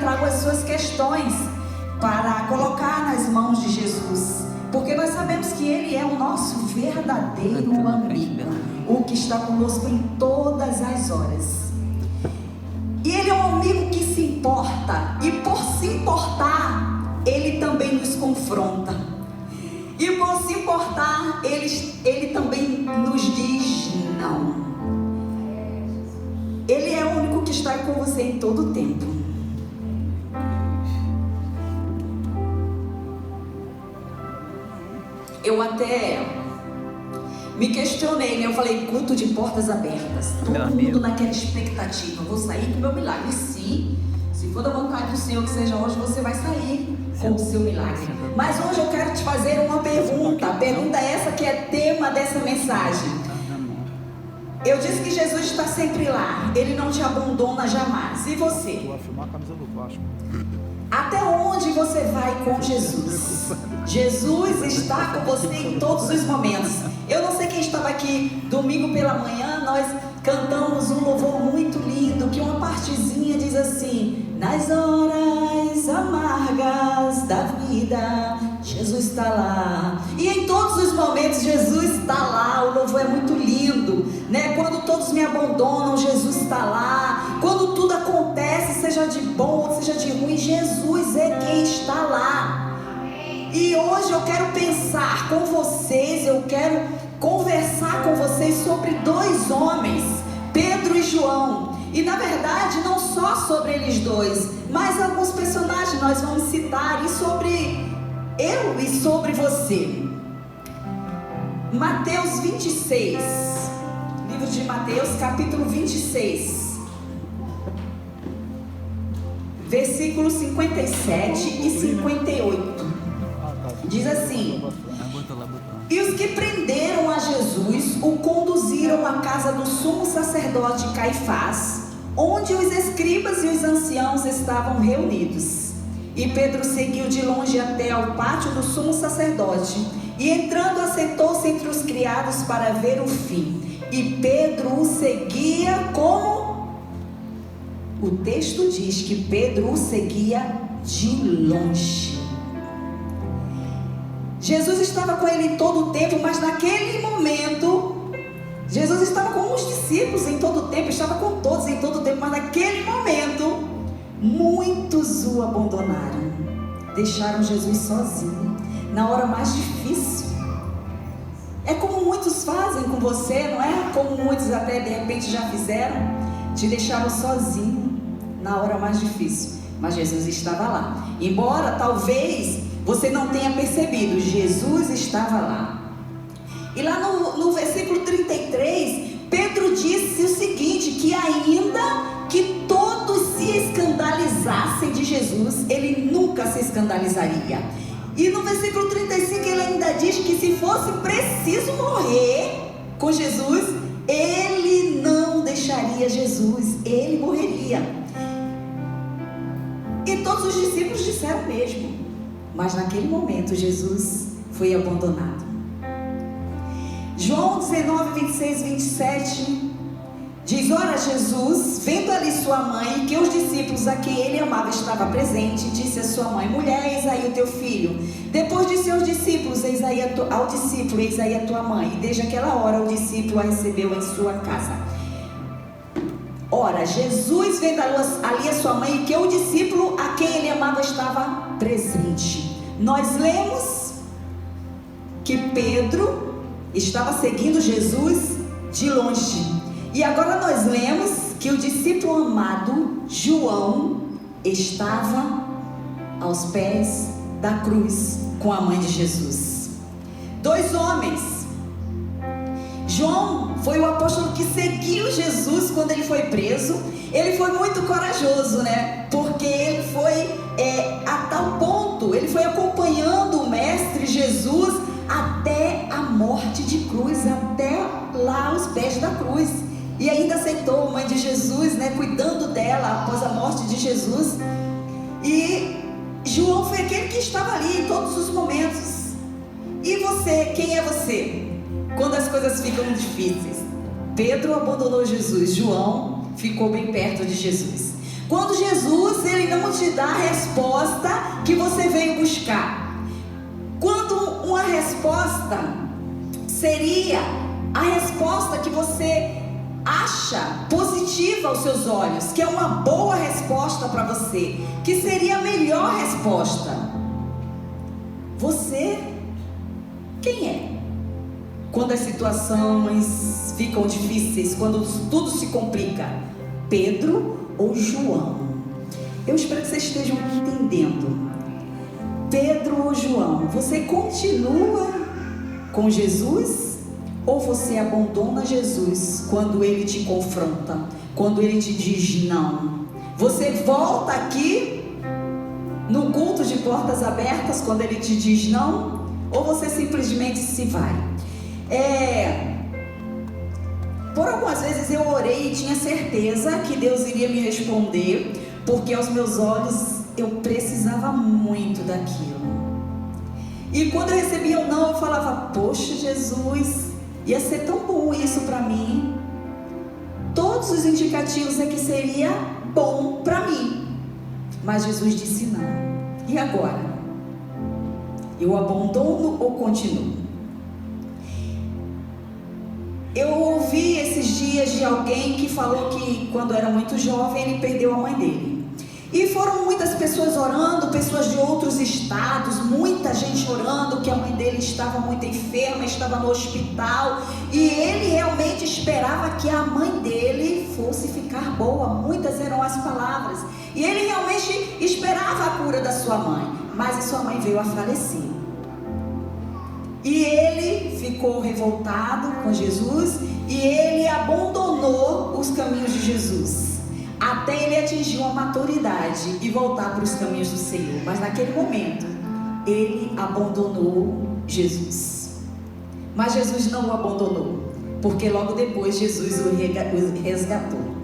trago as suas questões para colocar nas mãos de Jesus, porque nós sabemos que Ele é o nosso verdadeiro amigo, o que está conosco em todas as horas. E Ele é um amigo que se importa, e por se importar, Ele também nos confronta. E por se importar, Ele também nos diz não. Ele é o único que está com você em todo o tempo. Eu até me questionei, né? Eu falei, culto de portas abertas. Todo mundo naquela expectativa. Vou sair com o meu milagre. Sim, se for da vontade do Senhor que seja hoje, você vai sair com o seu milagre. Mas hoje eu quero te fazer uma pergunta. A pergunta é essa que é tema dessa mensagem. Eu disse que Jesus está sempre lá. Ele não te abandona jamais. E você? Vou filmar a camisa do Vasco. Até onde você vai com Jesus? Jesus está com você em todos os momentos. Eu não sei quem estava aqui domingo pela manhã, nós cantamos um louvor muito lindo, que uma partezinha diz assim: nas horas amargas da vida, Jesus está lá. E em todos os momentos Jesus está lá. O louvor é muito lindo, né? Quando todos me abandonam, Jesus está lá. Quando tudo acontece, seja de bom ou seja de ruim, Jesus é quem está lá. E hoje eu quero pensar com vocês, eu quero conversar com vocês sobre dois homens, Pedro e João. E na verdade não só sobre eles dois, mas alguns personagens nós vamos citar, e sobre eu e sobre você. Mateus 26, livro de Mateus, capítulo 26, versículos 57 e 58. Diz assim: e os que prenderam a Jesus o conduziram à casa do sumo sacerdote Caifás, onde os escribas e os anciãos estavam reunidos. E Pedro seguiu de longe até ao pátio do sumo sacerdote, e entrando assentou-se entre os criados para ver o fim. E Pedro o seguia como? O texto diz que Pedro o seguia de longe. Jesus estava com ele em todo o tempo, mas naquele momento, Jesus estava com os discípulos em todo o tempo, estava com todos em todo o tempo, mas naquele momento, muitos o abandonaram, deixaram Jesus sozinho, na hora mais difícil. É como muitos fazem com você, não é? Como muitos até de repente já fizeram, te deixaram sozinho, na hora mais difícil, mas Jesus estava lá. Embora talvez você não tenha percebido, Jesus estava lá. E lá no versículo 33, Pedro disse o seguinte, que ainda que todos se escandalizassem de Jesus, ele nunca se escandalizaria. E no versículo 35 ele ainda diz que se fosse preciso morrer com Jesus, ele não deixaria Jesus, ele morreria. E todos os discípulos disseram o mesmo. Mas naquele momento Jesus foi abandonado. João 19, 26, 27 diz: ora Jesus, vendo ali sua mãe, que os discípulos a quem ele amava estavam presentes, disse a sua mãe: mulher, eis aí o teu filho. Depois disse aos discípulos: eis aí ao discípulo, eis aí a tua mãe. E desde aquela hora o discípulo a recebeu em sua casa. Ora, Jesus vendo ali a sua mãe, que o discípulo a quem ele amava estava presente. Nós lemos que Pedro estava seguindo Jesus de longe. E agora nós lemos que o discípulo amado, João, estava aos pés da cruz com a mãe de Jesus. Dois homens. João foi o apóstolo que seguiu Jesus quando ele foi preso. Ele foi muito corajoso, né? Porque ele foi a tal ponto, ele foi acompanhando o mestre Jesus até a morte de cruz, até lá aos pés da cruz. E ainda aceitou a mãe de Jesus, né? Cuidando dela após a morte de Jesus. E João foi aquele que estava ali em todos os momentos. E você, quem é você? Quando as coisas ficam difíceis. Pedro abandonou Jesus, João ficou bem perto de Jesus. Quando Jesus, ele não te dá a resposta que você veio buscar. Quando uma resposta seria a resposta que você acha positiva aos seus olhos, que é uma boa resposta para você, que seria a melhor resposta. Você, quem é? Quando as situações ficam difíceis, quando tudo se complica, Pedro ou João? Eu espero que vocês estejam entendendo. Pedro ou João? Você continua com Jesus ou você abandona Jesus quando ele te confronta, quando ele te diz não? Você volta aqui no culto de portas abertas quando ele te diz não, ou você simplesmente se vai? Por algumas vezes eu orei e tinha certeza que Deus iria me responder, porque aos meus olhos eu precisava muito daquilo. E quando eu recebia um não, eu falava: poxa, Jesus, ia ser tão bom isso para mim. Todos os indicativos é que seria bom para mim. Mas Jesus disse não. E agora? Eu abandono ou continuo? Eu ouvi esses dias de alguém que falou que quando era muito jovem ele perdeu a mãe dele. E foram muitas pessoas orando, pessoas de outros estados, muita gente orando que a mãe dele estava muito enferma, estava no hospital. E ele realmente esperava que a mãe dele fosse ficar boa. Muitas eram as palavras. E ele realmente esperava a cura da sua mãe. Mas a sua mãe veio a falecer. E ele ficou revoltado com Jesus e ele abandonou os caminhos de Jesus, até ele atingir uma maturidade e voltar para os caminhos do Senhor. Mas naquele momento, ele abandonou Jesus. Mas Jesus não o abandonou, porque logo depois Jesus o resgatou.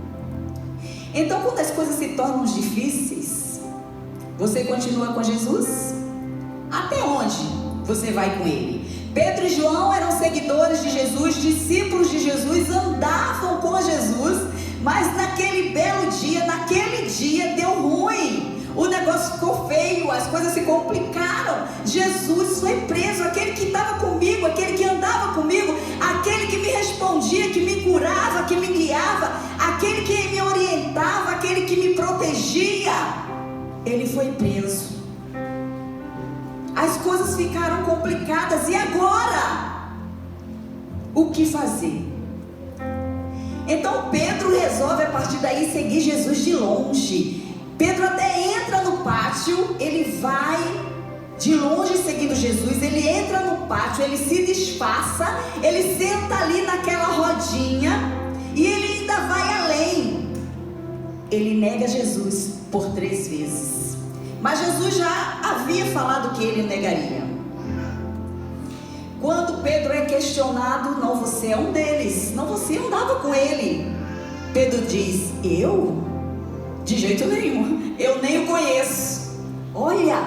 Então, quando as coisas se tornam difíceis, você continua com Jesus? Até onde você vai com ele? Pedro e João eram seguidores de Jesus, discípulos de Jesus, andavam com Jesus, mas naquele belo dia, deu ruim. O negócio ficou feio, as coisas se complicaram. Jesus foi preso. Aquele que estava comigo, aquele que andava comigo, aquele que me respondia, que me curava, que me guiava, aquele que me orientava, aquele que me protegia, ele foi preso. As coisas ficaram complicadas. E agora? O que fazer? Então Pedro resolve a partir daí seguir Jesus de longe. Pedro até entra no pátio, ele vai de longe seguindo Jesus, ele entra no pátio, ele se disfarça, ele senta ali naquela rodinha e ele ainda vai além. Ele nega Jesus por 3 vezes. Mas Jesus já havia falado que ele negaria. Quando Pedro é questionado: não, você é um deles, não, você andava com ele. Pedro diz: eu? De jeito nenhum, eu nem o conheço. Olha,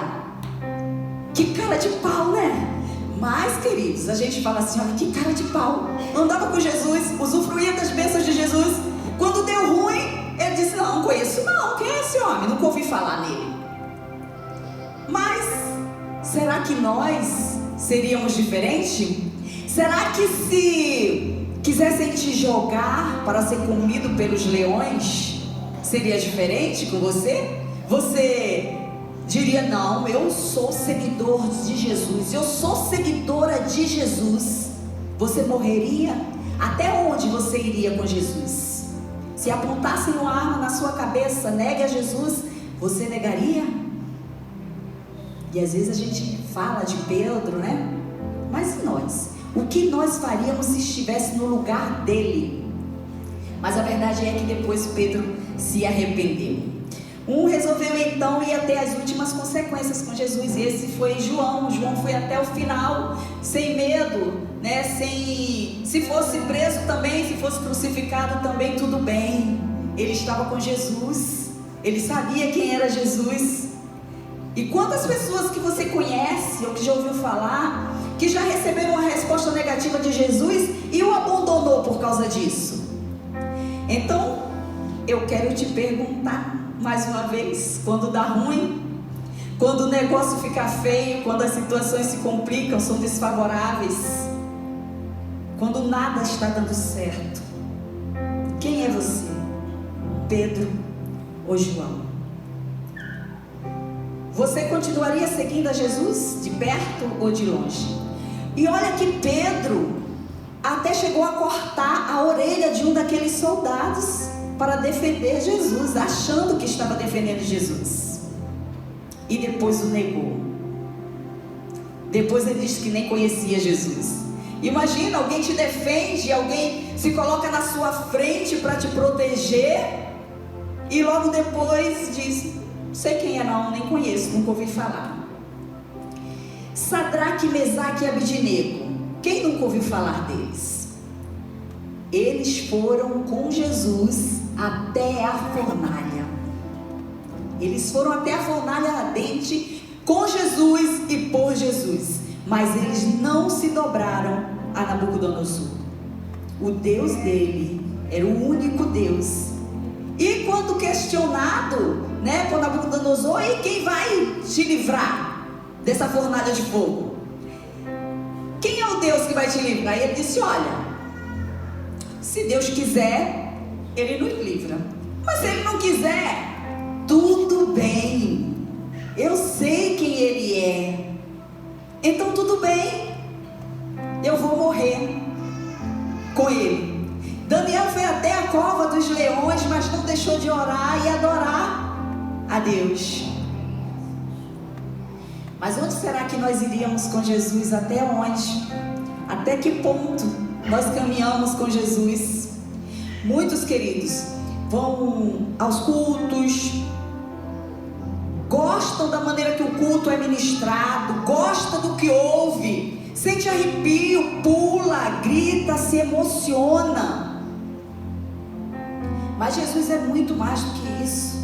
que cara de pau, né? Mas, queridos, a gente fala assim: olha, que cara de pau. Andava com Jesus, usufruía das bênçãos de Jesus. Quando deu ruim, ele disse: não conheço não, quem é esse homem? Nunca ouvi falar nele. Mas, será que nós seríamos diferentes? Será que se quisessem te jogar para ser comido pelos leões, seria diferente com você? Você diria: não, eu sou seguidor de Jesus, eu sou seguidora de Jesus. Você morreria? Até onde você iria com Jesus? Se apontassem uma arma na sua cabeça: negue a Jesus, você negaria? E às vezes a gente fala de Pedro, né? Mas e nós? O que nós faríamos se estivesse no lugar dele? Mas a verdade é que depois Pedro se arrependeu. Resolveu então ir até as últimas consequências com Jesus. E esse foi João. João foi até o final, sem medo, né? Se fosse preso também, se fosse crucificado também, tudo bem. Ele estava com Jesus. Ele sabia quem era Jesus. E quantas pessoas que você conhece ou que já ouviu falar, que já receberam uma resposta negativa de Jesus e o abandonou por causa disso? Então, eu quero te perguntar: mais uma vez, quando dá ruim, quando o negócio fica feio, quando as situações se complicam, são desfavoráveis, quando nada está dando certo. Quem é você? Pedro ou João? Você continuaria seguindo a Jesus de perto ou de longe? E olha que Pedro até chegou a cortar a orelha de um daqueles soldados para defender Jesus, achando que estava defendendo Jesus. E depois o negou. Depois ele disse que nem conhecia Jesus. Imagina, alguém te defende, alguém se coloca na sua frente para te proteger, e logo depois diz: sei quem é não, nem conheço, nunca ouvi falar. Sadraque, Mesaque e Abednego, quem nunca ouviu falar deles? Eles foram com Jesus até a fornalha. Eles foram até a fornalha ardente com Jesus e por Jesus, mas eles não se dobraram a Nabucodonosor. O Deus dele era o único Deus. E quando questionado, por Nabucodonosor: e quem vai te livrar dessa fornalha de fogo? Quem é o Deus que vai te livrar? E ele disse: olha, se Deus quiser, Ele nos livra. Mas se Ele não quiser, tudo bem. Eu sei quem Ele é. Então tudo bem. Eu vou morrer com Ele. Daniel foi até a cova dos leões, mas não deixou de orar e adorar a Deus. Mas onde será que nós iríamos com Jesus? Até onde? Até que ponto nós caminhamos com Jesus? Muitos queridos vão aos cultos, gostam da maneira que o culto é ministrado, gostam do que ouve, sente arrepio, pula, grita, se emociona. Mas Jesus é muito mais do que isso.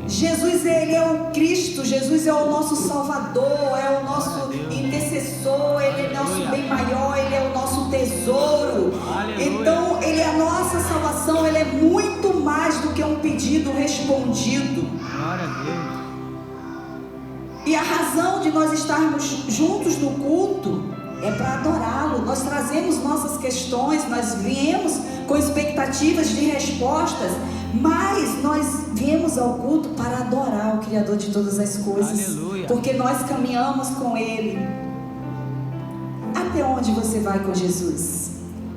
Jesus, Ele é o Cristo, Jesus é o nosso Salvador, é o nosso intercessor, Ele é nosso bem maior, Ele é o nosso tesouro. Então, Ele é a nossa salvação, Ele é muito mais do que um pedido respondido. Glória a Deus. E a razão de nós estarmos juntos no culto é para adorá-lo. Nós trazemos nossas questões, nós viemos com expectativas de respostas, mas nós viemos ao culto para adorar o Criador de todas as coisas. Aleluia. Porque nós caminhamos com Ele. Até onde você vai com Jesus?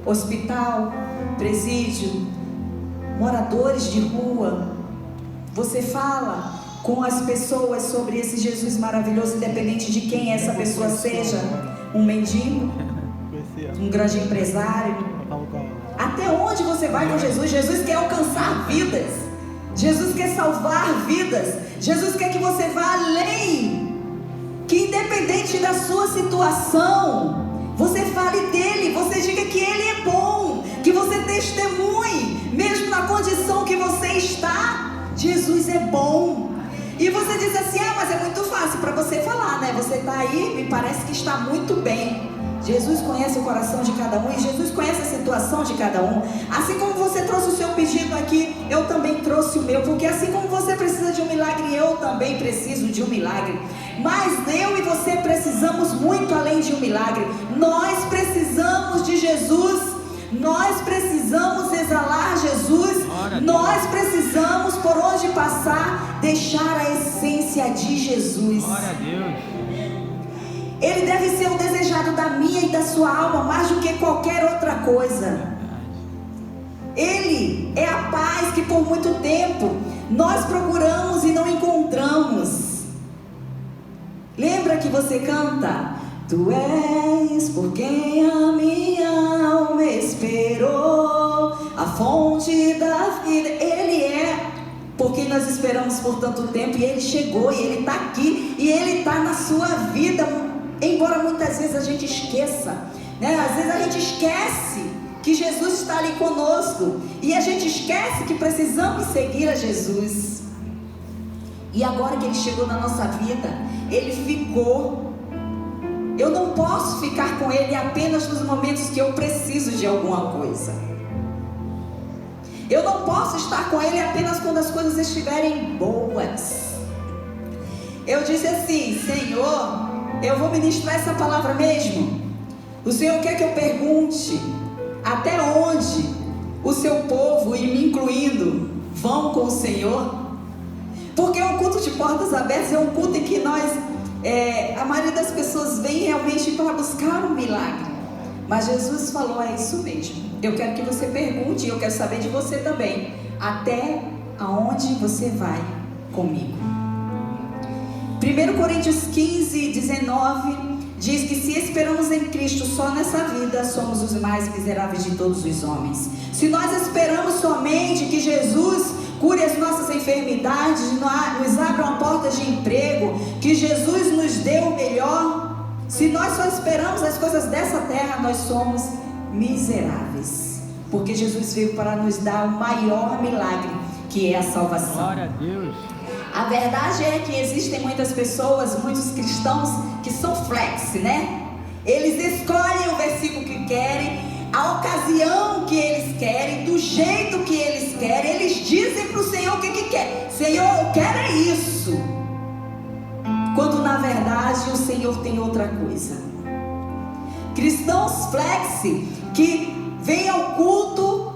Hospital, presídio, moradores de rua. Você fala com as pessoas sobre esse Jesus maravilhoso, independente de quem essa pessoa seja. Um mendigo, um grande empresário. Até onde você vai com Jesus? Jesus quer alcançar vidas. Jesus quer salvar vidas. Jesus quer que você vá além. Que independente da sua situação, você fale dele, você diga que ele é bom, que você testemunhe, mesmo na condição que você está. Jesus é bom. E você diz assim: mas é muito fácil para você falar, né? Você está aí, me parece que está muito bem. Jesus conhece o coração de cada um e Jesus conhece a situação de cada um. Assim como você trouxe o seu pedido aqui, eu também trouxe o meu, porque assim como você precisa de um milagre, eu também preciso de um milagre. Mas eu e você precisamos muito além de um milagre. Nós precisamos de Jesus. Nós precisamos exalar Jesus. Nós precisamos, por onde passar, deixar a essência de Jesus. Glória a Deus. Ele deve ser o desejado da minha e da sua alma mais do que qualquer outra coisa. Ele é a paz que por muito tempo nós procuramos e não encontramos. Lembra que você canta: Tu és por quem a minha alma esperou, a fonte da vida. Ele é porque nós esperamos por tanto tempo, e Ele chegou, e Ele está aqui, e Ele está na sua vida. Embora muitas vezes a gente esqueça, às vezes a gente esquece que Jesus está ali conosco, e a gente esquece que precisamos seguir a Jesus. E agora que Ele chegou na nossa vida, Ele ficou. Eu não posso ficar com Ele apenas nos momentos que eu preciso de alguma coisa. Eu não posso estar com Ele apenas quando as coisas estiverem boas. Eu disse assim: Senhor, eu vou ministrar essa palavra mesmo? O Senhor quer que eu pergunte até onde o seu povo, e me incluindo, vão com o Senhor? Porque é um culto de portas abertas, é um culto em que nós, a maioria das pessoas vem realmente para buscar um milagre. Mas Jesus falou: é isso mesmo, eu quero que você pergunte, e eu quero saber de você também, até aonde você vai comigo. 1 Coríntios 15, 19 diz que se esperamos em Cristo só nessa vida, somos os mais miseráveis de todos os homens. Se nós esperamos somente que Jesus cure as nossas enfermidades, nos abra uma porta de emprego, que Jesus nos dê o melhor, se nós só esperamos as coisas dessa terra, nós somos miseráveis. Porque Jesus veio para nos dar o maior milagre, que é a salvação. Glória a Deus. A verdade é que existem muitas pessoas, muitos cristãos que são flex, né? Eles escolhem o versículo que querem, a ocasião que eles querem, do jeito que eles querem. Eles dizem para o Senhor o que quer. Senhor, eu quero é isso. Quando na verdade o Senhor tem outra coisa. Cristãos flex que vêm ao culto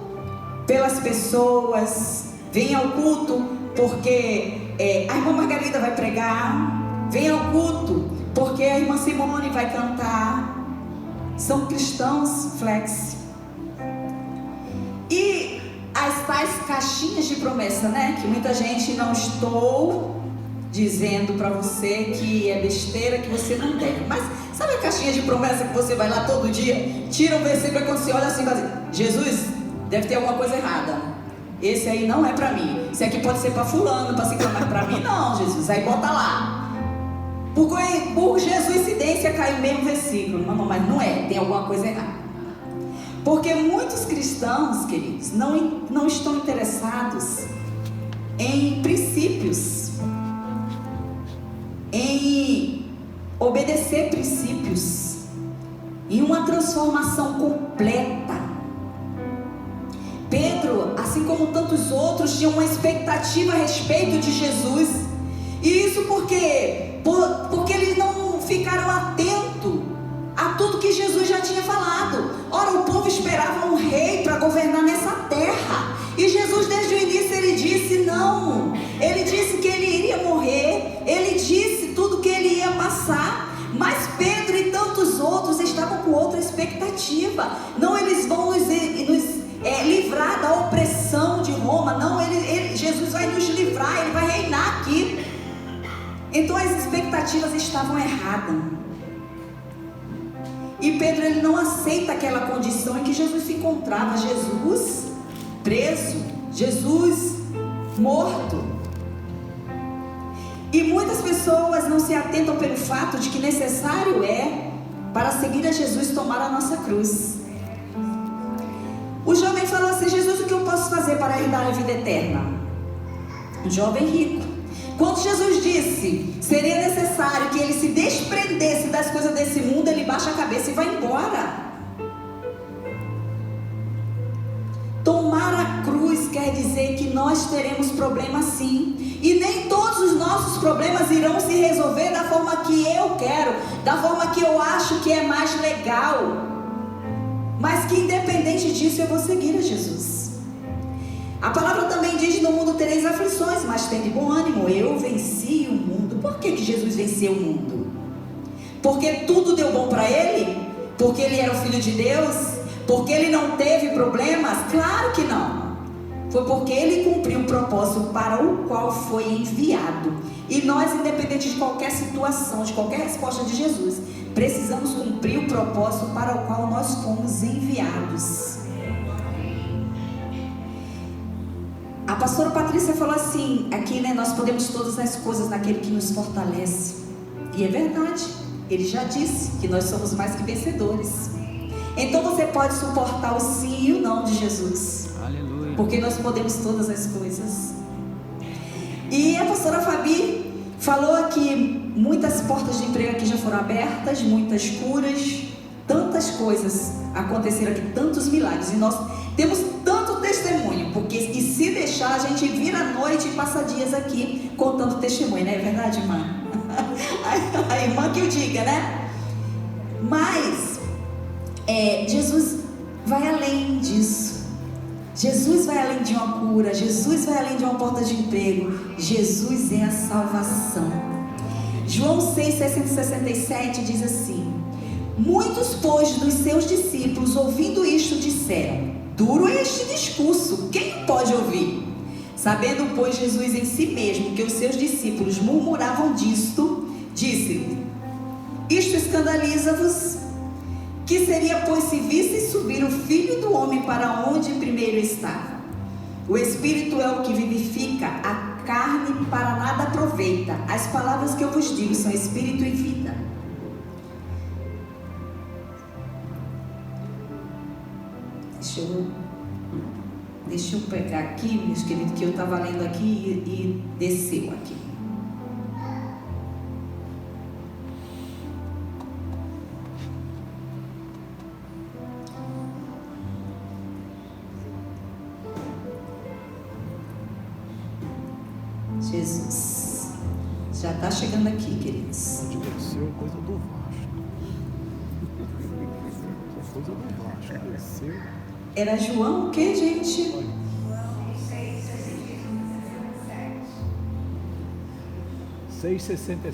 pelas pessoas, vêm ao culto porque a irmã Margarida vai pregar, vem ao culto porque a irmã Simone vai cantar. São cristãos flex. E as tais caixinhas de promessa, né? Que muita gente, não estou dizendo para você que é besteira, que você não deve, mas sabe a caixinha de promessa que você vai lá todo dia, tira um versículo e quando você olha assim, vai dizer: Jesus, deve ter alguma coisa errada. Esse aí não é para mim. Esse aqui pode ser para fulano, para ciclano, mas para mim não, Jesus. Aí bota lá. Por Jesuicidência caiu o mesmo versículo. Mas não é, tem alguma coisa errada. Porque muitos cristãos, queridos, não estão interessados em princípios, em obedecer princípios, em uma transformação completa. Pedro, assim como tantos outros, tinha uma expectativa a respeito de Jesus. E isso porque eles não ficaram atentos a tudo que Jesus já tinha falado. Ora, o povo esperava um rei para governar nessa terra. E Jesus, desde o início, ele disse não. Ele disse que ele iria morrer. Ele disse tudo que ele ia passar. Mas Pedro e tantos outros estavam com outra expectativa. Não, eles vão nos livrar da opressão de Roma. Não, Jesus vai nos livrar, ele vai reinar aqui. Então as expectativas estavam erradas. E Pedro, ele não aceita aquela condição em que Jesus se encontrava. Jesus preso, Jesus morto. E muitas pessoas não se atentam pelo fato de que necessário é, para seguir a Jesus, tomar a nossa cruz. O jovem falou assim: Jesus, o que eu posso fazer para herdar a vida eterna? Um jovem rico. Quando Jesus disse, seria necessário que ele se desprendesse das coisas desse mundo, ele baixa a cabeça e vai embora. Tomar a cruz quer dizer que nós teremos problemas sim. E nem todos os nossos problemas irão se resolver da forma que eu quero, da forma que eu acho que é mais legal. Mas que independente disso eu vou seguir a Jesus. A palavra também diz: no mundo tereis aflições, mas tende bom ânimo, eu venci o mundo. Por que Jesus venceu o mundo? Porque tudo deu bom para ele? Porque ele era o Filho de Deus? Porque ele não teve problemas? Claro que não. Foi porque ele cumpriu o propósito para o qual foi enviado. E nós, independente de qualquer situação, de qualquer resposta de Jesus, precisamos cumprir o propósito para o qual nós fomos enviados. A pastora Patrícia falou assim, aqui, né? Nós podemos todas as coisas naquele que nos fortalece. E é verdade, ele já disse que nós somos mais que vencedores. Então você pode suportar o sim e o não de Jesus. Aleluia. Porque nós podemos todas as coisas. E a pastora Fabi falou que muitas portas de emprego aqui já foram abertas, muitas curas, tantas coisas aconteceram aqui, tantos milagres. E nós temos tanto testemunho, porque deixar, a gente vira a noite e passa dias aqui contando testemunho, não é verdade, irmã? A irmã que o diga, né? Mas Jesus vai além disso. Jesus vai além de uma cura. Jesus vai além de uma porta de emprego. Jesus é a salvação. João 6,67 diz assim: muitos, pois, dos seus discípulos, ouvindo isto, disseram: duro é este discurso, quem pode ouvir? Sabendo, pois, Jesus em si mesmo que os seus discípulos murmuravam disto, disse: isto escandaliza-vos? Que seria, pois, se visse subir o Filho do Homem para onde primeiro estava? O Espírito é o que vivifica, a carne para nada aproveita. As palavras que eu vos digo são Espírito e vida. Deixa eu pegar aqui, meus queridos, que eu estava lendo aqui e desceu aqui. Jesus já está chegando aqui, queridos. Desceu coisa do Vasco. Coisa do Vasco. Desceu. Era João o que, gente? João 6,67.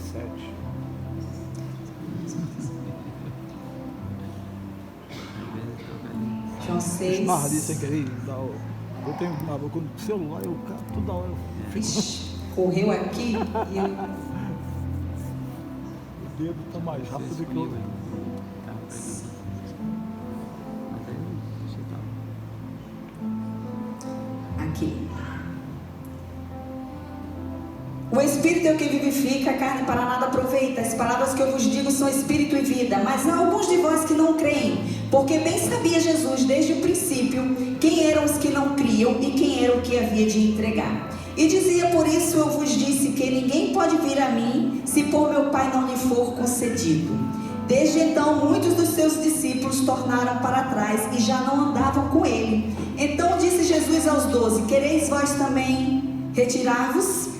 João 6. Esmarra ali sem querer. Eu tenho na boca do celular, eu toda hora eu fico. Ixi, correu aqui e eu... O dedo está mais rápido do que o. Aqui. O Espírito é o que vivifica, a carne para nada aproveita. As palavras que eu vos digo são Espírito e vida. Mas há alguns de vós que não creem, porque bem sabia Jesus desde o princípio quem eram os que não criam e quem era o que havia de entregar. E dizia: por isso eu vos disse que ninguém pode vir a mim se por meu Pai não lhe for concedido. Desde então muitos dos seus discípulos tornaram para trás e já não andavam com ele. Então disse Jesus aos 12: quereis vós também retirar-vos?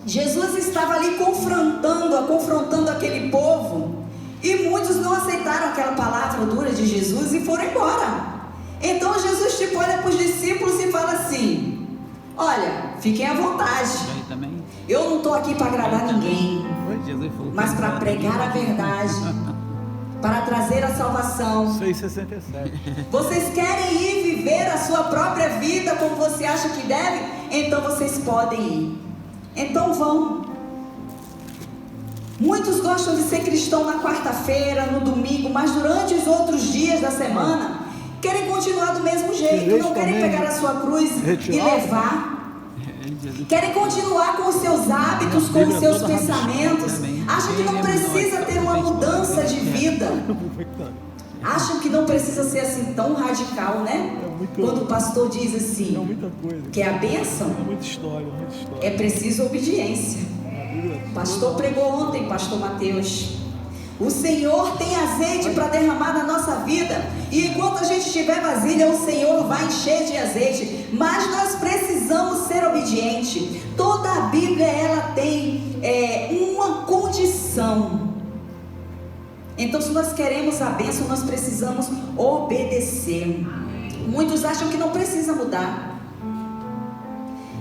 Jesus estava ali confrontando aquele povo, e muitos não aceitaram aquela palavra dura de Jesus e foram embora. Então Jesus olha para os discípulos e fala assim: olha, fiquem à vontade, eu não estou aqui para agradar ninguém, mas para pregar a verdade, para trazer a salvação. 6,67. Vocês querem ir viver a sua própria vida como você acha que deve? Então vocês podem ir. Então vão. Muitos gostam de ser cristão na quarta-feira, no domingo, mas durante os outros dias da semana querem continuar do mesmo jeito, não querem pegar a sua cruz e levar. Querem continuar com os seus hábitos, com os seus pensamentos. Acham que não precisa ter uma mudança de vida. Acham que não precisa ser assim tão radical, né? Quando o pastor diz assim, que é a bênção, Muita história. é preciso obediência. O pastor pregou ontem, pastor Mateus. O Senhor tem azeite para derramar na nossa vida, e enquanto a gente tiver vasilha, o Senhor vai encher de azeite. Mas nós precisamos ser obedientes. Toda a Bíblia, ela tem uma condição. Então, se nós queremos a bênção, nós precisamos obedecer. Muitos acham que não precisa mudar.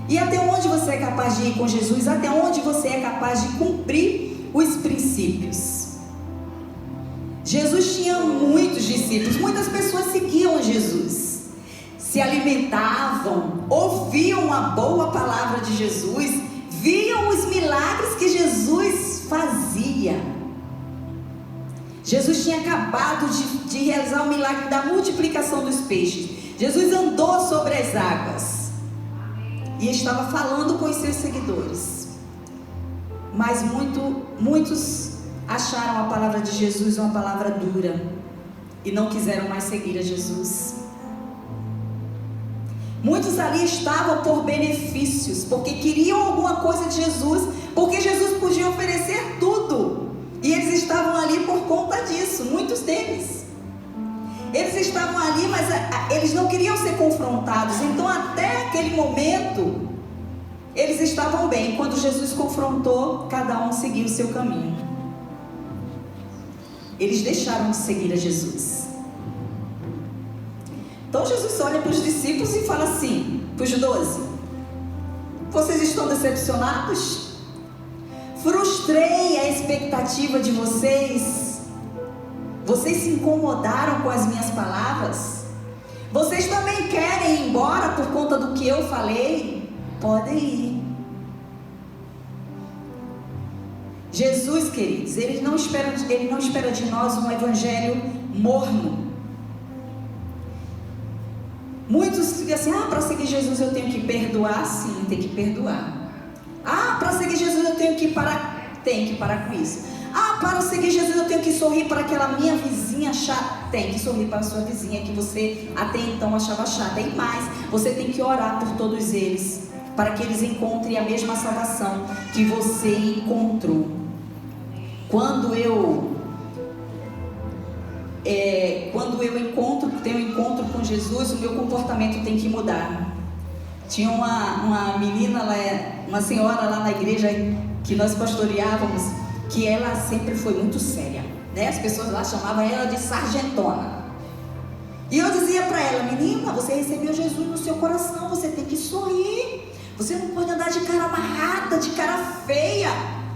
E até onde você é capaz de ir com Jesus? Até onde você é capaz de cumprir os princípios? Jesus tinha muitos discípulos, muitas pessoas seguiam Jesus, se alimentavam, ouviam a boa palavra de Jesus, viam os milagres que Jesus fazia. Jesus tinha acabado de realizar o milagre da multiplicação dos peixes. Jesus andou sobre as águas e estava falando com os seus seguidores. Mas muitos acharam a palavra de Jesus uma palavra dura e não quiseram mais seguir a Jesus. Muitos ali estavam por benefícios, porque queriam alguma coisa de Jesus, porque Jesus podia oferecer tudo, e eles estavam ali por conta disso, muitos deles. Eles estavam ali, mas eles não queriam ser confrontados. Então até aquele momento eles estavam bem. Quando Jesus confrontou, cada um seguiu o seu caminho. Eles deixaram de seguir a Jesus. Então Jesus olha para os discípulos e fala assim, para os 12: vocês estão decepcionados? Frustrei a expectativa de vocês? Vocês se incomodaram com as minhas palavras? Vocês também querem ir embora por conta do que eu falei? Podem ir. Jesus, queridos, Ele não espera de nós um evangelho morno. Muitos ficam assim: para seguir Jesus eu tenho que perdoar. Sim, tem que perdoar. Para seguir Jesus eu tenho que parar. Tem que parar com isso. Para seguir Jesus eu tenho que sorrir para aquela minha vizinha chata. Tem que sorrir para a sua vizinha que você até então achava chata. E mais, você tem que orar por todos eles, para que eles encontrem a mesma salvação que você encontrou. Quando eu tenho um encontro com Jesus, o meu comportamento tem que mudar. Tinha uma menina, uma senhora lá na igreja que nós pastoreávamos, que ela sempre foi muito séria, né? As pessoas lá chamavam ela de sargentona. E eu dizia para ela: menina, você recebeu Jesus no seu coração, você tem que sorrir. Você não pode andar de cara amarrada, de cara feia,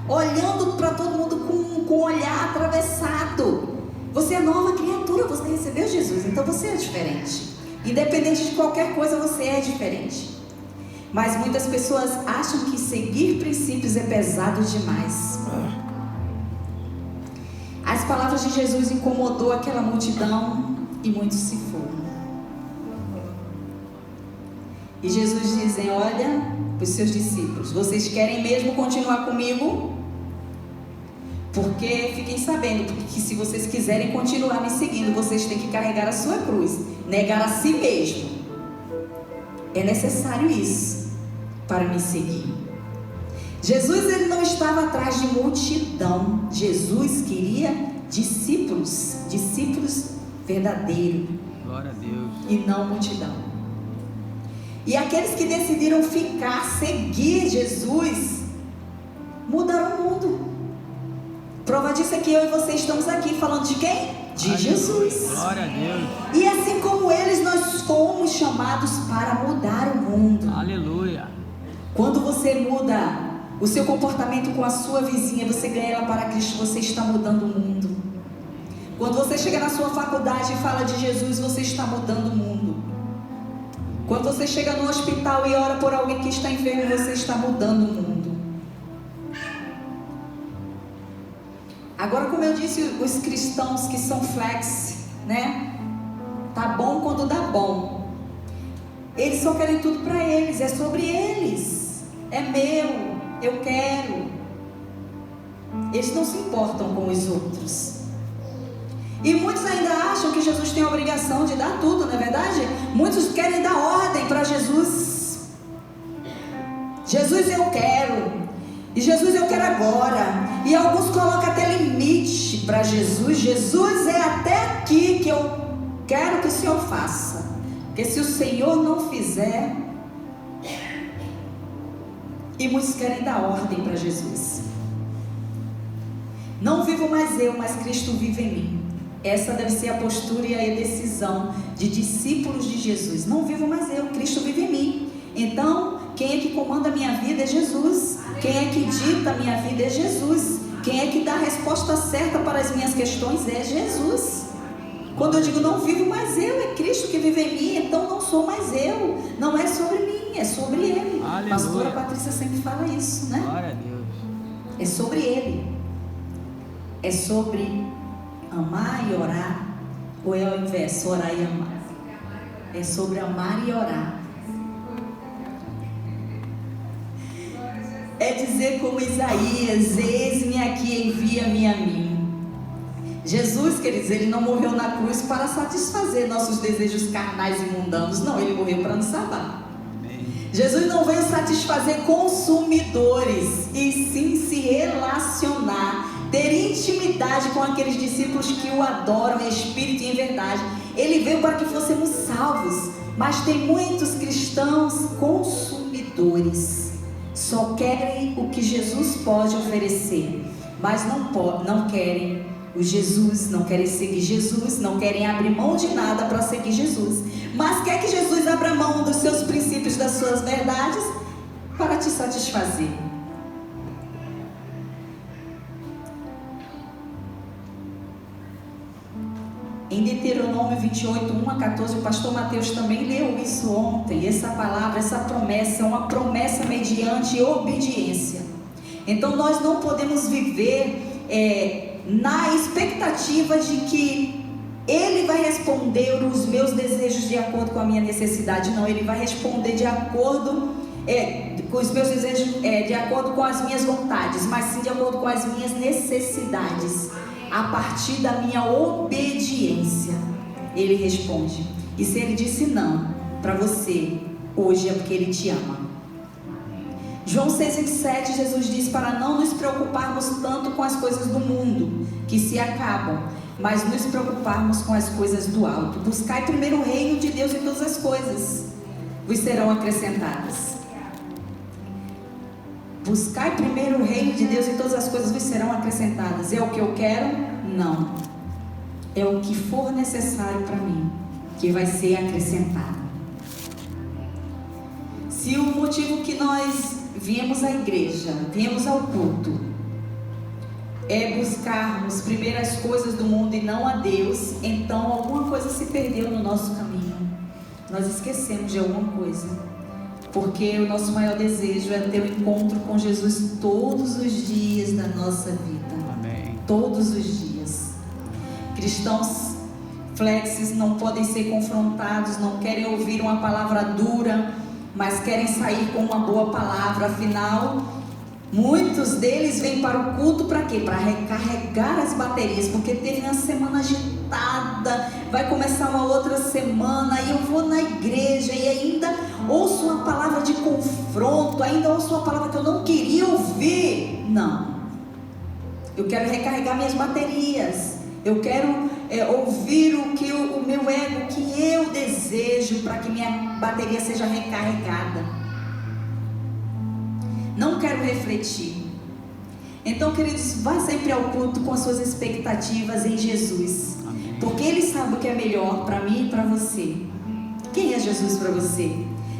olhando para todo mundo com um olhar atravessado. Você é nova criatura, você recebeu Jesus, então você é diferente. Independente de qualquer coisa, você é diferente. Mas muitas pessoas acham que seguir princípios é pesado demais. As palavras de Jesus incomodou aquela multidão e muitos se foram. E Jesus diz: olha para os seus discípulos, vocês querem mesmo continuar comigo? Porque fiquem sabendo que se vocês quiserem continuar me seguindo, vocês têm que carregar a sua cruz, negar a si mesmo. É necessário isso para me seguir. Jesus, ele não estava atrás de multidão. Jesus queria discípulos verdadeiros. Glória a Deus. E não multidão. E aqueles que decidiram seguir Jesus, mudaram o mundo. Prova disso é que eu e você estamos aqui falando de quem? De Jesus. Glória a Deus. E assim como eles, nós fomos chamados para mudar o mundo. Aleluia. Quando você muda o seu comportamento com a sua vizinha, você ganha ela para Cristo, você está mudando o mundo. Quando você chega na sua faculdade e fala de Jesus, você está mudando o mundo. Quando você chega no hospital e ora por alguém que está enfermo, você está mudando o mundo. Agora, como eu disse, os cristãos que são flex, né? Tá bom quando dá bom. Eles só querem tudo para eles, é sobre eles. É meu, eu quero. Eles não se importam com os outros. E muitos ainda acham que Jesus tem a obrigação de dar tudo, não é verdade? Muitos querem dar ordem para Jesus. Jesus, eu quero. E Jesus, eu quero agora. E alguns colocam até limite para Jesus. Jesus, é até aqui que eu quero que o Senhor faça. Porque se o Senhor não fizer... E muitos querem dar ordem para Jesus. Não vivo mais eu, mas Cristo vive em mim. Essa deve ser a postura e a decisão de discípulos de Jesus. Não vivo mais eu, Cristo vive em mim. Então, quem é que comanda a minha vida é Jesus. Quem é que dita a minha vida é Jesus. Quem é que dá a resposta certa para as minhas questões é Jesus. Quando eu digo não vivo mais eu, é Cristo que vive em mim. Então não sou mais eu. Não é sobre mim, é sobre Ele. A pastora Patrícia sempre fala isso, né? Glória a Deus. É sobre Ele. É sobre amar e orar. Ou é ao inverso, orar e amar? É sobre amar e orar. É dizer como Isaías: eis-me aqui, envia-me a mim. Jesus, queridos, ele não morreu na cruz para satisfazer nossos desejos carnais e mundanos. Não, ele morreu para nos salvar. Amém. Jesus não veio satisfazer consumidores, e sim se relacionar, ter intimidade com aqueles discípulos que o adoram em espírito e em verdade. Ele veio para que fôssemos salvos. Mas tem muitos cristãos consumidores. Só querem o que Jesus pode oferecer, mas não querem o Jesus, não querem seguir Jesus, não querem abrir mão de nada para seguir Jesus. Mas quer que Jesus abra mão dos seus princípios, das suas verdades, para te satisfazer. Em Deuteronômio 28, 1 a 14, o pastor Mateus também leu isso ontem. Essa palavra, essa promessa é uma promessa mediante obediência. Então nós não podemos viver na expectativa de que Ele vai responder os meus desejos de acordo com a minha necessidade. Não, Ele vai responder de acordo com os meus desejos, de acordo com as minhas vontades, mas sim de acordo com as minhas necessidades. A partir da minha obediência, Ele responde. E se Ele disse não para você hoje, é porque Ele te ama. João 6,27, Jesus diz para não nos preocuparmos tanto com as coisas do mundo, que se acabam, mas nos preocuparmos com as coisas do alto. Buscai primeiro o reino de Deus e todas as coisas vos serão acrescentadas. Buscai primeiro o reino de Deus e todas as coisas vos serão acrescentadas. É o que eu quero? Não. É o que for necessário para mim que vai ser acrescentado. Se o motivo que nós viemos à igreja, viemos ao culto, é buscarmos primeiro as coisas do mundo e não a Deus, então alguma coisa se perdeu no nosso caminho. Nós esquecemos de alguma coisa. Porque o nosso maior desejo é ter um encontro com Jesus todos os dias da nossa vida. Amém. Todos os dias. Cristãos flexes não podem ser confrontados, não querem ouvir uma palavra dura, mas querem sair com uma boa palavra. Afinal, muitos deles vêm para o culto para quê? Para recarregar as baterias, porque teve uma semana agitada, vai começar uma outra semana, e eu vou na igreja e ainda ouço uma palavra de confronto, ainda ouço uma palavra que eu não queria ouvir. Não, eu quero recarregar minhas baterias, eu quero ouvir o que o meu ego, o que eu desejo, para que minha bateria seja recarregada. Não quero refletir. Então, queridos, vá sempre ao culto com as suas expectativas em Jesus. Amém. Porque Ele sabe o que é melhor para mim e para você. Quem é Jesus para você?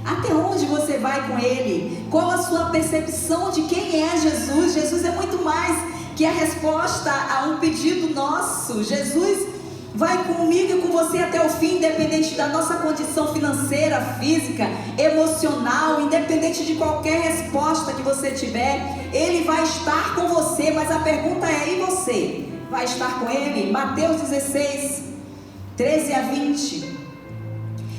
Até onde você vai com Ele? Qual a sua percepção de quem é Jesus? Jesus é muito mais que a resposta a um pedido nosso. Jesus vai comigo e com você até o fim, independente da nossa condição financeira, física, emocional, independente de qualquer resposta que você tiver. Ele vai estar com você, mas a pergunta é: e você? Vai estar com Ele? Mateus 16, 13 a 20.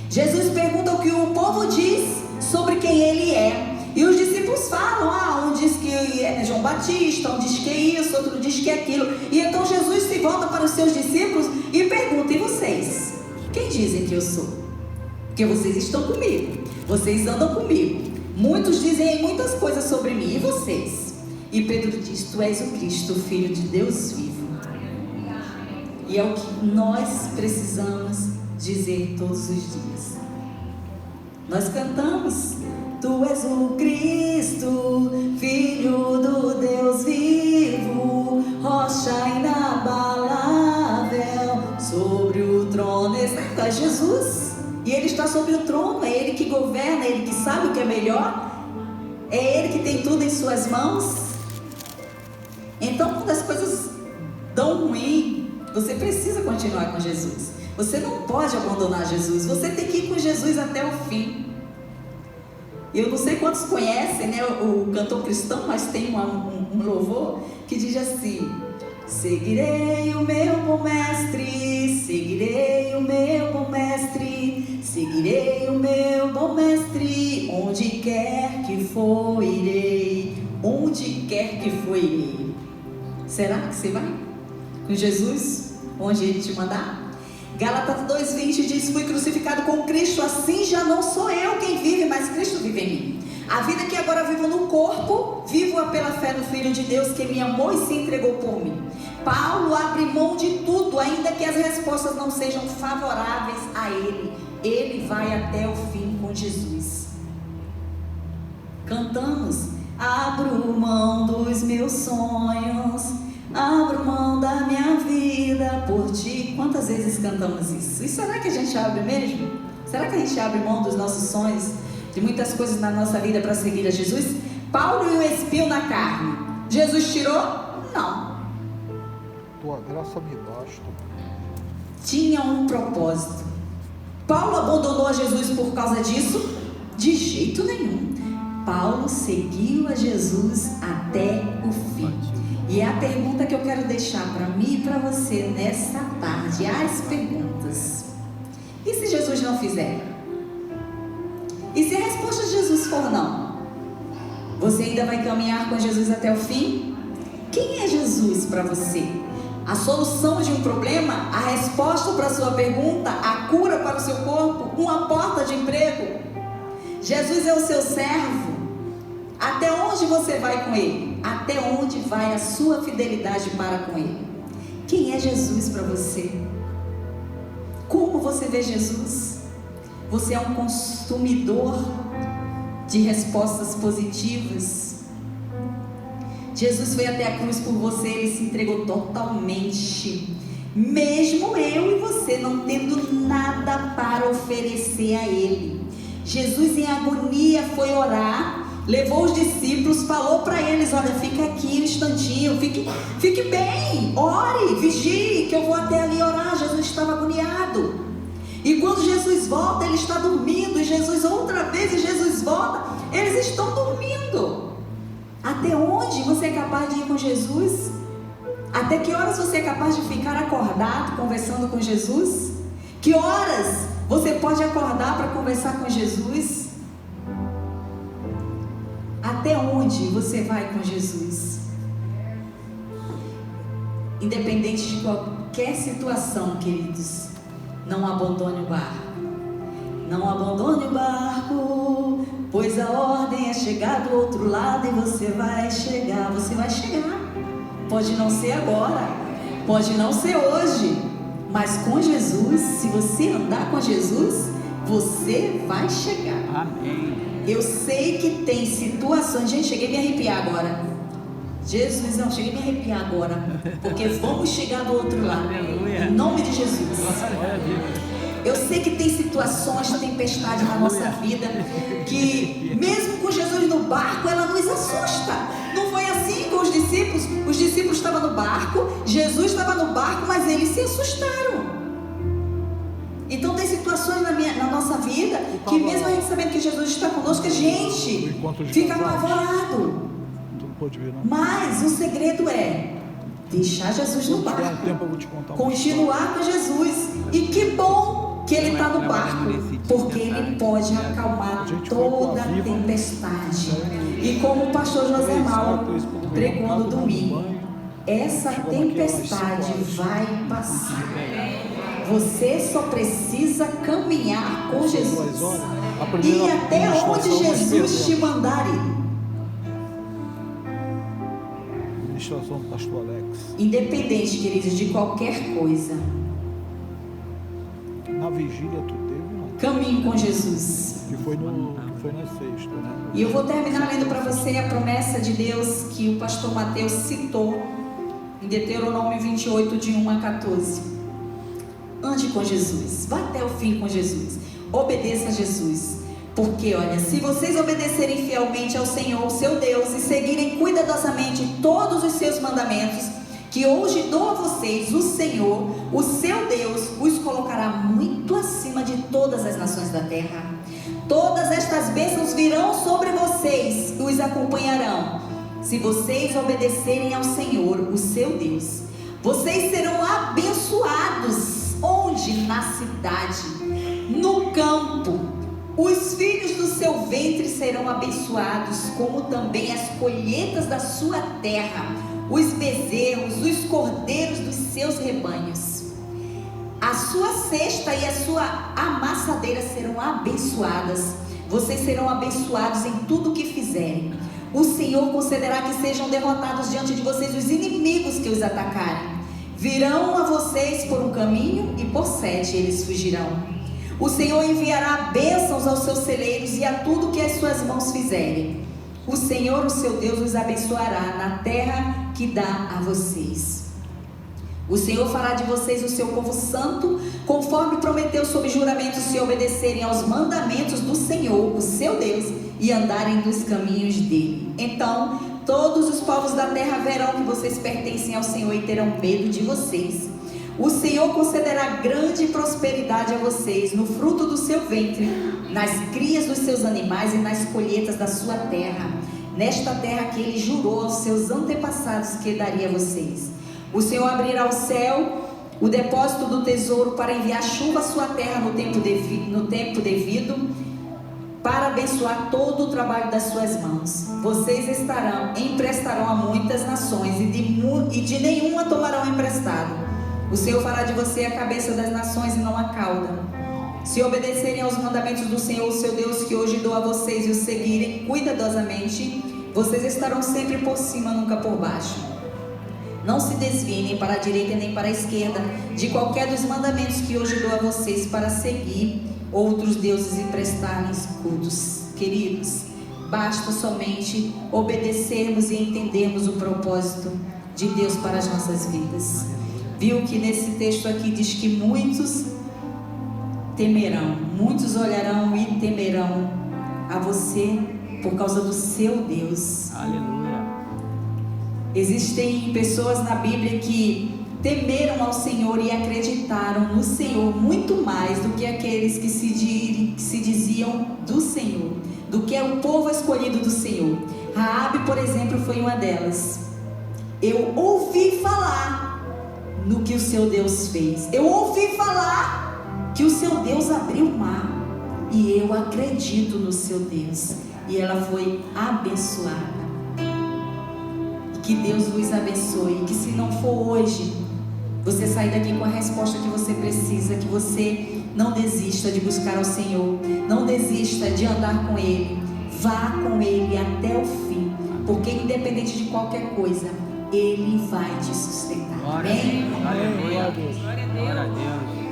Jesus pergunta o que o povo diz sobre quem Ele é. E os discípulos falam, um diz que é João Batista, um diz que é isso, outro diz que é aquilo. E então Jesus se volta para os seus discípulos e pergunta: e vocês? Quem dizem que eu sou? Porque vocês estão comigo, vocês andam comigo. Muitos dizem muitas coisas sobre mim, e vocês? E Pedro diz: tu és o Cristo, o Filho de Deus vivo. E é o que nós precisamos dizer todos os dias. Nós cantamos: tu és o Cristo, Filho do Deus vivo, rocha inabalável, sobre o trono. É Jesus, e Ele está sobre o trono. É Ele que governa, é Ele que sabe o que é melhor, é Ele que tem tudo em suas mãos. Então, quando as coisas dão ruim, você precisa continuar com Jesus. Você não pode abandonar Jesus, você tem que ir com Jesus até o fim. Eu não sei quantos conhecem, né, o cantor cristão, mas tem um louvor que diz assim: seguirei o meu bom mestre, seguirei o meu bom mestre, seguirei o meu bom mestre, onde quer que for irei, onde quer que for irei. Será que você vai com Jesus onde Ele te mandar? Gálatas 2:20 diz: fui crucificado com Cristo, assim já não sou eu quem vive, mas Cristo vive em mim. A vida que agora vivo no corpo, vivo viva pela fé no Filho de Deus que me amou e se entregou por mim. Paulo abre mão de tudo, ainda que as respostas não sejam favoráveis a ele. Ele vai até o fim com Jesus. Cantamos: abro mão dos meus sonhos, abro mão da minha vida por ti. Quantas vezes cantamos isso? E será que a gente abre mesmo? Será que a gente abre mão dos nossos sonhos, de muitas coisas na nossa vida para seguir a Jesus? Paulo e o espinho na carne, Jesus tirou? Não. Tua graça me basta. Tinha um propósito. Paulo abandonou a Jesus por causa disso? De jeito nenhum. Paulo seguiu a Jesus até o fim. E é a pergunta que eu quero deixar para mim e para você nessa tarde. As perguntas. E se Jesus não fizer? E se a resposta de Jesus for não? Você ainda vai caminhar com Jesus até o fim? Quem é Jesus para você? A solução de um problema? A resposta para a sua pergunta? A cura para o seu corpo? Uma porta de emprego? Jesus é o seu servo? Até onde você vai com Ele? Até onde vai a sua fidelidade para com Ele? Quem é Jesus para você? Como você vê Jesus? Você é um consumidor de respostas positivas? Jesus foi até a cruz por você, Ele se entregou totalmente, mesmo eu e você não tendo nada para oferecer a Ele. Jesus em agonia foi orar, levou os discípulos, falou para eles: olha, fica aqui um instantinho, fique bem, ore, vigie, que eu vou até ali orar. Jesus estava agoniado, e quando Jesus volta, Ele está dormindo, e Jesus outra vez, e Jesus volta, eles estão dormindo. Até onde você é capaz de ir com Jesus? Até que horas você é capaz de ficar acordado conversando com Jesus? Que horas você pode acordar para conversar com Jesus? Até onde você vai com Jesus? Independente de qualquer situação, queridos, não abandone o barco. Não abandone o barco, pois a ordem é chegar do outro lado e você vai chegar. Você vai chegar. Pode não ser agora, pode não ser hoje, mas com Jesus, se você andar com Jesus, você vai chegar. Amém. Eu sei que tem situações. Gente, cheguei a me arrepiar agora. Jesus, não, cheguei a me arrepiar agora, porque vamos chegar do outro lado. Aleluia. Em nome de Jesus. Glória a Deus. Eu sei que tem situações, tempestades na nossa vida, que mesmo com Jesus no barco, ela nos assusta. Não foi assim com os discípulos? Os discípulos estavam no barco, Jesus estava no barco, mas eles se assustaram. Então tem situações na nossa vida que mesmo a gente sabendo que Jesus está conosco, a gente fica apavorado. Mas o segredo é deixar Jesus no barco, continuar com Jesus. E que bom que Ele está no barco, porque Ele pode acalmar toda a tempestade. E como o pastor José Mauro pregou no domingo, essa tempestade vai passar. Você só precisa caminhar com Jesus e até onde Jesus te mandar ir. Ministração do pastor Alex. Independente, queridos, de qualquer coisa, na vigília tu teve, não? Caminhe com Jesus. Que foi na sexta, né? E eu vou terminar lendo para você a promessa de Deus que o pastor Mateus citou em Deuteronômio 28, de 1 a 14. Ande com Jesus, vá até o fim com Jesus, obedeça a Jesus, porque olha, se vocês obedecerem fielmente ao Senhor, seu Deus, e seguirem cuidadosamente todos os seus mandamentos, que hoje dou a vocês, o Senhor, o seu Deus, os colocará muito acima de todas as nações da terra. Todas estas bênçãos virão sobre vocês e os acompanharão, se vocês obedecerem ao Senhor, o seu Deus. Vocês serão abençoados. Onde? Na cidade, no campo. Os filhos do seu ventre serão abençoados, como também as colheitas da sua terra, os bezerros, os cordeiros dos seus rebanhos. A sua cesta e a sua amassadeira serão abençoadas. Vocês serão abençoados em tudo o que fizerem. O Senhor concederá que sejam derrotados diante de vocês os inimigos que os atacarem. Virão a vocês por um caminho e por 7 eles fugirão. O Senhor enviará bênçãos aos seus celeiros e a tudo que as suas mãos fizerem. O Senhor, o seu Deus, os abençoará na terra que dá a vocês. O Senhor fará de vocês o seu povo santo, conforme prometeu sob juramento, se obedecerem aos mandamentos do Senhor, o seu Deus, e andarem nos caminhos dele. Então, todos os povos da terra verão que vocês pertencem ao Senhor e terão medo de vocês. O Senhor concederá grande prosperidade a vocês no fruto do seu ventre, nas crias dos seus animais e nas colheitas da sua terra, nesta terra que ele jurou aos seus antepassados que daria a vocês. O Senhor abrirá o céu, o depósito do tesouro, para enviar chuva à sua terra no tempo devido, para abençoar todo o trabalho das suas mãos. Vocês emprestarão a muitas nações e de nenhuma tomarão emprestado. O Senhor fará de você a cabeça das nações e não a cauda. Se obedecerem aos mandamentos do Senhor, o seu Deus, que hoje dou a vocês, e os seguirem cuidadosamente, vocês estarão sempre por cima, nunca por baixo. Não se desviem nem para a direita nem para a esquerda de qualquer dos mandamentos que hoje dou a vocês, para seguir outros deuses e prestar-lhes cultos. Queridos, basta somente obedecermos e entendermos o propósito de Deus para as nossas vidas. Viu que nesse texto aqui diz que muitos temerão, muitos olharão e temerão a você por causa do seu Deus. Aleluia. Existem pessoas na Bíblia que temeram ao Senhor e acreditaram no Senhor muito mais do que aqueles que se diziam do Senhor, do que é o povo escolhido do Senhor. Raabe, por exemplo, foi uma delas. Eu ouvi falar no que o seu Deus fez. Eu ouvi falar que o seu Deus abriu o mar, e eu acredito no seu Deus. E ela foi abençoada. Que Deus vos abençoe. Que se não for hoje, você sair daqui com a resposta que você precisa. Que você não desista de buscar ao Senhor. Não desista de andar com Ele. Vá com Ele até o fim. Porque independente de qualquer coisa, Ele vai te sustentar. Glória a Amém? Deus. Aleluia. Glória a Deus. Glória a Deus.